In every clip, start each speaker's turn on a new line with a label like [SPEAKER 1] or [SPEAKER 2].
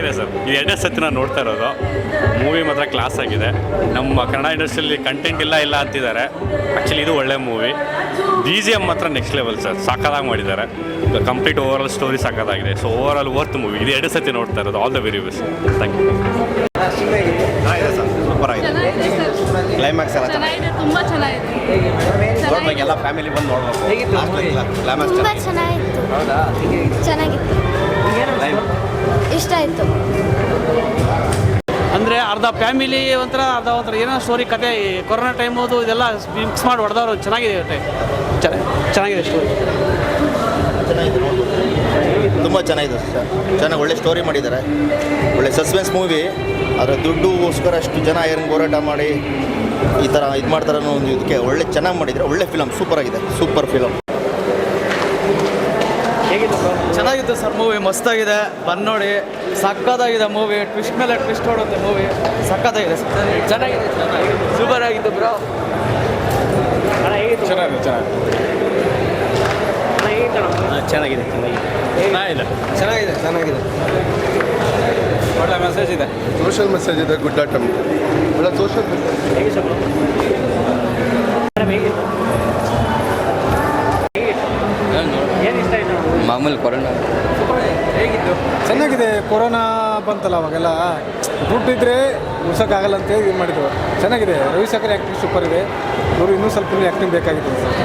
[SPEAKER 1] ಚೆನ್ನಾಗಿದೆ ಸರ್. ಇದು ಎರಡನೇ ಸತಿ ನಾನು ನೋಡ್ತಾ ಇರೋದು. ಮೂವಿ ಮಾತ್ರ ಕ್ಲಾಸ್ ಆಗಿದೆ. ನಮ್ಮ ಕನ್ನಡ ಇಂಡಸ್ಟ್ರಿಯಲ್ಲಿ ಕಂಟೆಂಟ್ ಇಲ್ಲ ಅಂತಿದ್ದಾರೆ. ಆ್ಯಕ್ಚುಲಿ ಇದು ಒಳ್ಳೆ ಮೂವಿ. BGM ಮಾತ್ರ ನೆಕ್ಸ್ಟ್ ಲೆವೆಲ್ ಸರ್, ಸಾಕಾಗಿ ಮಾಡಿದ್ದಾರೆ. ಕಂಪ್ಲೀಟ್ ಓವರ್ ಆಲ್ ಸ್ಟೋರಿ ಸಾಕಾಗಿದೆ. So over all worth movie. ಇದು ಎರಡು ಸತಿ ನೋಡ್ತಾ ಇರೋದು. All the very best. Thank you.
[SPEAKER 2] Super ಆಗಿದೆ. ಕ್ಲೈಮ್ಯಾಕ್ಸ್ ಎಲ್ಲ
[SPEAKER 3] ಚೆನ್ನಾಗಿದೆ, ತುಂಬ ಚೆನ್ನಾಗಿದೆ.
[SPEAKER 2] ನೋಡ್ಬೇಕು, ಎಲ್ಲ ಫ್ಯಾಮಿಲಿ ಬಂದು ನೋಡ್ಬೇಕು. ಕ್ಲೈಮ್ಯಾಕ್ಸ್
[SPEAKER 4] ತುಂಬ ಚೆನ್ನಾಗಿತ್ತು. ಚೆನ್ನಾಗಿತ್ತು, ಇಷ್ಟ ಆಯಿತು.
[SPEAKER 5] ಅಂದರೆ ಅರ್ಧ ಫ್ಯಾಮಿಲಿ ಒಂಥರ ಏನೋ ಸ್ಟೋರಿ ಕತೆ. ಕೊರೋನಾ ಟೈಮದು ಇದೆಲ್ಲ ಮಿಕ್ಸ್ ಮಾಡಿ ಹೊಡೆದವರು. ಚೆನ್ನಾಗಿದೆ ಚೆನ್ನಾಗಿದೆ ಸ್ಟೋರಿ.
[SPEAKER 2] ತುಂಬ ಚೆನ್ನಾಗಿದೆ ಸರ್. ಚೆನ್ನಾಗಿ ಒಳ್ಳೆ ಸ್ಟೋರಿ ಮಾಡಿದ್ದಾರೆ. ಒಳ್ಳೆ ಸಸ್ಪೆನ್ಸ್ ಮೂವಿ. ಅದರ ದುಡ್ಡುಗೋಸ್ಕರ ಅಷ್ಟು ಜನ ಹೋರಾಟ ಮಾಡಿ ಈ ಥರ ಇದು ಮಾಡ್ತಾರೆ ಅನ್ನೋ ಒಂದು ಇದಕ್ಕೆ ಒಳ್ಳೆ ಚೆನ್ನಾಗಿ ಮಾಡಿದರೆ. ಒಳ್ಳೆ ಫಿಲಮ್, ಸೂಪರ್ ಆಗಿದೆ. Super film.
[SPEAKER 5] ಚೆನ್ನಾಗಿತ್ತು ಸರ್ ಮೂವಿ. ಮಸ್ತಾಗಿದೆ, ಬಂದು ನೋಡಿ. ಸಕ್ಕತ್ತಾಗಿದೆ ಮೂವಿ. ಟ್ವಿಸ್ಟ್ ಮೇಲೆ ಟ್ವಿಸ್ಟ್ ಹೊಡುತ್ತೆ ಮೂವಿ. ಸಕ್ಕತ್ತಾಗಿದೆ ಸರ್. ಚೆನ್ನಾಗಿದೆ, ಸೂಪರ್ ಆಗಿತ್ತು ಬ್ರೋ. ಚೆನ್ನಾಗಿದೆ. ಒಳ್ಳೆ ಮೆಸೇಜ್ ಇದೆ.
[SPEAKER 6] ಸೋಷಲ್ ಮೆಸೇಜ್ ಇದೆ. Good item. ಒಳ್ಳೆ ಸೋಷಲ್
[SPEAKER 7] ಮಾಮೂಲಿ ಕೊರೋನಾ
[SPEAKER 5] ಹೇಗಿತ್ತು?
[SPEAKER 8] ಚೆನ್ನಾಗಿದೆ. ಕೊರೋನಾ ಬಂತಲ್ಲ ಅವಾಗೆಲ್ಲ ದುಡ್ಡಿದ್ರೆ ಉಳ್ಸೋಕ್ಕಾಗಲ್ಲ ಅಂತೇಳಿ ಇದು ಮಾಡಿದ್ರು. ಚೆನ್ನಾಗಿದೆ. ರವಿಶಂಕರ್ ಆ್ಯಕ್ಟಿಂಗ್ ಸೂಪರ್ ಇದೆ. ಇವರು ಇನ್ನೂ ಸ್ವಲ್ಪ ಆ್ಯಕ್ಟಿಂಗ್ ಬೇಕಾಗಿತ್ತು ಸರ್.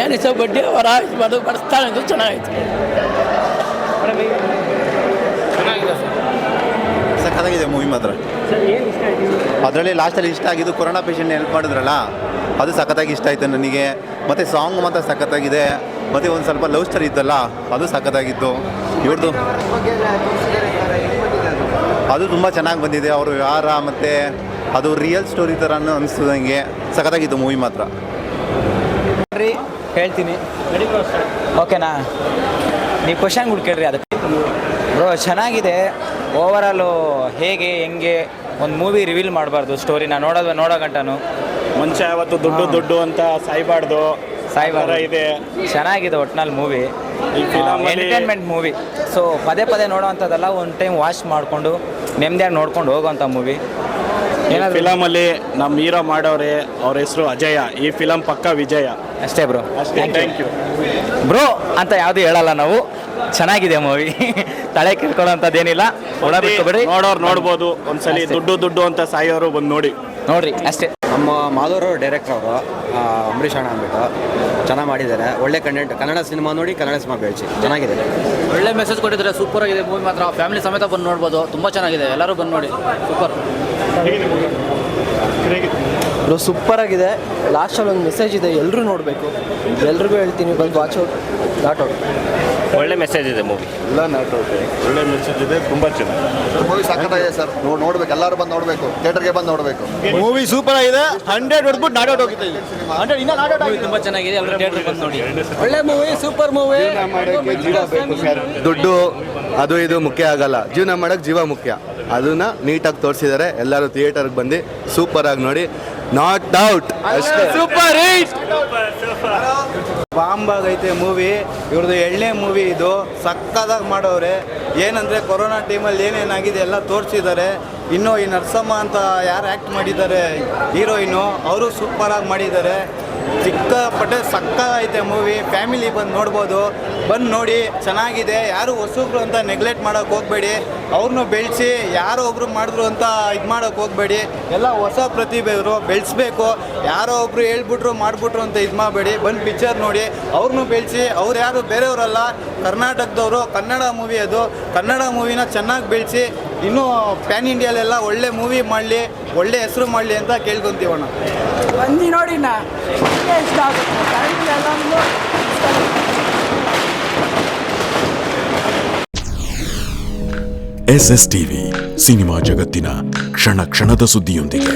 [SPEAKER 5] ಏನಿಷ್ಟ ಬಡ್ಡಿ ಅವರ ಬಡಿಸ್ತಾಳೆ ಅಂತ ಚೆನ್ನಾಗಿತ್ತು. ಚೆನ್ನಾಗಿದೆ ಸರ್.
[SPEAKER 2] ಸಖತ್ತಾಗಿದೆ ಮೂವಿ ಮಾತ್ರ. ಅದರಲ್ಲಿ ಲಾಸ್ಟಲ್ಲಿ ಇಷ್ಟ ಆಗಿದ್ದು ಕೊರೋನಾ ಪೇಷಂಟ್ ಹೆಲ್ಪ್ ಮಾಡಿದ್ರಲ್ಲ, ಅದು ಸಖತ್ತಾಗಿ ಇಷ್ಟ ಆಯಿತು ನನಗೆ. ಮತ್ತು ಸಾಂಗ್ ಮಾತ್ರ ಸಖತ್ತಾಗಿದೆ. ಮತ್ತು ಒಂದು ಸ್ವಲ್ಪ ಲವ್ ಸ್ಟೋರಿ ಇತ್ತಲ್ಲ, ಅದು ಸಖತ್ತಾಗಿತ್ತು. ಇವ್ರದ್ದು ಅದು ತುಂಬ ಚೆನ್ನಾಗಿ ಬಂದಿದೆ. ಅವರು ವ್ಯವಹಾರ ಮತ್ತು ಅದು ರಿಯಲ್ ಸ್ಟೋರಿ ಥರನೂ ಅನಿಸ್ತದಂಗೆ. ಸಖತ್ತಾಗಿತ್ತು ಮೂವಿ ಮಾತ್ರ.
[SPEAKER 7] ಹೇಳ್ತೀನಿ, ಓಕೆನಾ? ನೀವು ಕ್ವಶನ್ ಹುಡ್ಕೇಳ್ರಿ ಅದಕ್ಕೆ. ಬ್ರೋ ಚೆನ್ನಾಗಿದೆ. ಓವರಾಲು ಹೇಗೆ ಹೆಂಗೆ ಒಂದು ಮೂವಿ ರಿವೀಲ್ ಮಾಡಬಾರ್ದು. ಸ್ಟೋರಿನ ನೋಡೋ ಗಂಟನು
[SPEAKER 1] ಮನುಷ್ಯ ಯಾವತ್ತು ದುಡ್ಡು ಅಂತ ಸಾಯ್ಬಾರ್ದು ಇದೆ.
[SPEAKER 7] ಚೆನ್ನಾಗಿದೆ ಒಟ್ನಲ್ಲಿ ಮೂವಿ. Entertainment movie. ಸೊ ಪದೇ ನೋಡೋವಂಥದ್ದೆಲ್ಲ ಒಂದು ಟೈಮ್ ವಾಚ್ ಮಾಡಿಕೊಂಡು ನೆಮ್ಮದಿಯಾಗಿ ನೋಡ್ಕೊಂಡು ಹೋಗೋವಂಥ ಮೂವಿ.
[SPEAKER 1] ಫಿಲಮಲ್ಲಿ ನಮ್ಮ ಹೀರೋ ಮಾಡೋರೆ, ಅವ್ರ ಹೆಸರು ಅಜಯ. ಈ ಫಿಲಮ್ ಪಕ್ಕ ವಿಜಯ.
[SPEAKER 7] ಅಷ್ಟೇ ಬ್ರೋ.
[SPEAKER 1] ಥ್ಯಾಂಕ್ ಯು
[SPEAKER 7] ಬ್ರೋ ಅಂತ ಯಾವುದು ಹೇಳಲ್ಲ ನಾವು. ಚೆನ್ನಾಗಿದೆ ಮೂವಿ. ತಲೆ ಕೆಡ್ಕೊಳ್ಳೋಂಥದ್ದೇನಿಲ್ಲ. ಬಿಟ್ಕೊಬೇಡಿ,
[SPEAKER 1] ನೋಡೋರು ನೋಡ್ಬೋದು. ಒಂದ್ಸಲಿ ದುಡ್ಡು ಅಂತ ಸಾಯೋರು ಬಂದು ನೋಡ್ರಿ
[SPEAKER 7] ಅಷ್ಟೇ.
[SPEAKER 9] ನಮ್ಮ ಮಾಧವರು ಡೈರೆಕ್ಟರ್ ಅವರು, ಅಂಬರೀಷ್ ಅಣ್ಣ ಅಂದ್ಬಿಟ್ಟು ಚೆನ್ನಾಗಿ ಮಾಡಿದ್ದಾರೆ. ಒಳ್ಳೆ ಕಂಟೆಂಟ್. ಕನ್ನಡ ಸಿನಿಮಾ ನೋಡಿ, ಕನ್ನಡ ಸಿನಿಮಾ ಬೆಳೆಸಿ. ಚೆನ್ನಾಗಿದೆ.
[SPEAKER 5] ಒಳ್ಳೆ ಮೆಸೇಜ್ ಕೊಟ್ಟಿದ್ದಾರೆ. ಸೂಪರ್ ಆಗಿದೆ ಮೂವಿ ಮಾತ್ರ. ಫ್ಯಾಮಿಲಿ ಸಮೇತ ಬಂದು ನೋಡ್ಬೋದು. ತುಂಬ ಚೆನ್ನಾಗಿದೆ. ಎಲ್ಲರೂ ಬಂದು ನೋಡಿ. ಸೂಪರ್.
[SPEAKER 10] ಸೂಪರ್ ಆಗಿದೆ. ಲಾಸ್ಟಲ್ಲಿ ಒಂದು ಮೆಸೇಜ್ ಇದೆ, ಎಲ್ಲರೂ ನೋಡಬೇಕು. ಎಲ್ರಿಗೂ ಹೇಳ್ತೀನಿ, ಬಂದು ವಾಚ್ ಔಟ್, ನಾಟ್ ಔಟ್.
[SPEAKER 1] ಒಳ್ಳೆ ಮೆಸೇಜ್ ಇದೆ ಮೂವಿ.
[SPEAKER 6] ಎಲ್ಲ ನಾಟ್ ಔಟ್. ಒಳ್ಳೆ ಮೆಸೇಜ್ ಇದೆ. ತುಂಬ ಚೆನ್ನಾಗಿ
[SPEAKER 2] ಮೂವಿ ಸಖತ್ತಾಗಿದೆ ಸರ್. ನೋಡ್ಬೇಕು, ಎಲ್ಲರೂ ಬಂದು ನೋಡಬೇಕು. ಥಿಯೇಟರ್ಗೆ ಬಂದು ನೋಡಬೇಕು.
[SPEAKER 8] ಮೂವಿ ಸೂಪರ್ ಆಗಿದೆ. 100 ಹೊಡ್ಬಿಟ್ಟು ನಾಟ್ ಔಟ್ ಹೋಗಿತ್ತು. 100 ಇನ್ನೂ ನಾಟ್ ಔಟ್ ಆಗಿದೆ.
[SPEAKER 5] ತುಂಬ ಚೆನ್ನಾಗಿದೆ. ಎಲ್ಲರೂ ಥಿಯೇಟರ್ ಬಂದು ನೋಡಿ.
[SPEAKER 10] ಒಳ್ಳೆ ಮೂವಿ, ಸೂಪರ್ ಮೂವಿ.
[SPEAKER 6] ಜೀವ ಬೇಕು ಸರ್. ದುಡ್ಡು ಅದು ಇದು ಮುಖ್ಯ ಆಗಲ್ಲ. ಜೀವನ ಮಾಡೋಕ್ಕೆ ಜೀವ ಮುಖ್ಯ. ಅದನ್ನ ನೀಟಾಗಿ ತೋರಿಸಿದ್ದಾರೆ. ಎಲ್ಲರೂ ಥಿಯೇಟರ್ಗೆ ಬಂದು ಸೂಪರಾಗಿ ನೋಡಿ. ನಾಟ್ ಔಟ್ ಅಷ್ಟೇ.
[SPEAKER 8] Super hit. ಬಾಂಬಾಗೈತೆ ಮೂವಿ. ಇವ್ರದ್ದು 2ನೇ ಮೂವಿ ಇದು. ಸಕ್ಕದಾಗಿ ಮಾಡೋರೆ. ಏನಂದರೆ ಕೊರೋನಾ ಟೈಮಲ್ಲಿ ಏನೇನಾಗಿದೆ ಎಲ್ಲ ತೋರಿಸಿದ್ದಾರೆ. ಇನ್ನು ಈ ನರಸಮ್ಮ ಅಂತ ಯಾರು ಆ್ಯಕ್ಟ್ ಮಾಡಿದ್ದಾರೆ ಹೀರೋಯಿನು, ಅವರು ಸೂಪರಾಗಿ ಮಾಡಿದ್ದಾರೆ. ಸಿಕ್ಕಾಪಟ್ಟೆ ಸಕ್ಕದಾಗೈತೆ ಮೂವಿ. ಫ್ಯಾಮಿಲಿ ಬಂದು ನೋಡ್ಬೋದು. ಬಂದು ನೋಡಿ, ಚೆನ್ನಾಗಿದೆ. ಯಾರು ಹೊಸಬ್ರು ಅಂತ ನೆಗ್ಲೆಕ್ಟ್ ಮಾಡೋಕ್ಕೆ ಹೋಗಬೇಡಿ. ಅವ್ರನ್ನೂ ಬೆಳೆಸಿ, ಯಾರೋ ಒಬ್ರು ಮಾಡಿದ್ರು ಅಂತ ಇದು ಮಾಡೋಕ್ಕೆ ಹೋಗಬೇಡಿ. ಎಲ್ಲ ಹೊಸ ಪ್ರತಿಭೆಯವರು ಬೆಳೆಸ್ಬೇಕು. ಯಾರೋ ಒಬ್ರು ಹೇಳ್ಬಿಟ್ರು ಮಾಡಿಬಿಟ್ರು ಅಂತ ಇದು ಮಾಡಬೇಡಿ. ಬಂದು ಪಿಕ್ಚರ್ ನೋಡಿ, ಅವ್ರನ್ನೂ ಬೆಳೆಸಿ. ಅವ್ರು ಯಾರು ಬೇರೆಯವರಲ್ಲ, ಕರ್ನಾಟಕದವರು. ಕನ್ನಡ ಮೂವಿ ಅದು. ಕನ್ನಡ ಮೂವಿನ ಚೆನ್ನಾಗಿ ಬೆಳೆಸಿ. ಇನ್ನೂ ಪ್ಯಾನ್ ಇಂಡಿಯಾಲೆಲ್ಲ ಒಳ್ಳೆ ಮೂವಿ ಮಾಡಲಿ, ಒಳ್ಳೆ ಹೆಸರು ಮಾಡಲಿ ಅಂತ ಕೇಳ್ಕೊತೀವಣ್ಣ.
[SPEAKER 10] ಬಂದು ನೋಡಿ ನಾ ಇಷ್ಟ ಆಗುತ್ತೆ.
[SPEAKER 11] SSTV ಸಿನಿಮಾ ಜಗತ್ತಿನ ಕ್ಷಣ ಕ್ಷಣದ ಸುದ್ದಿಯೊಂದಿಗೆ.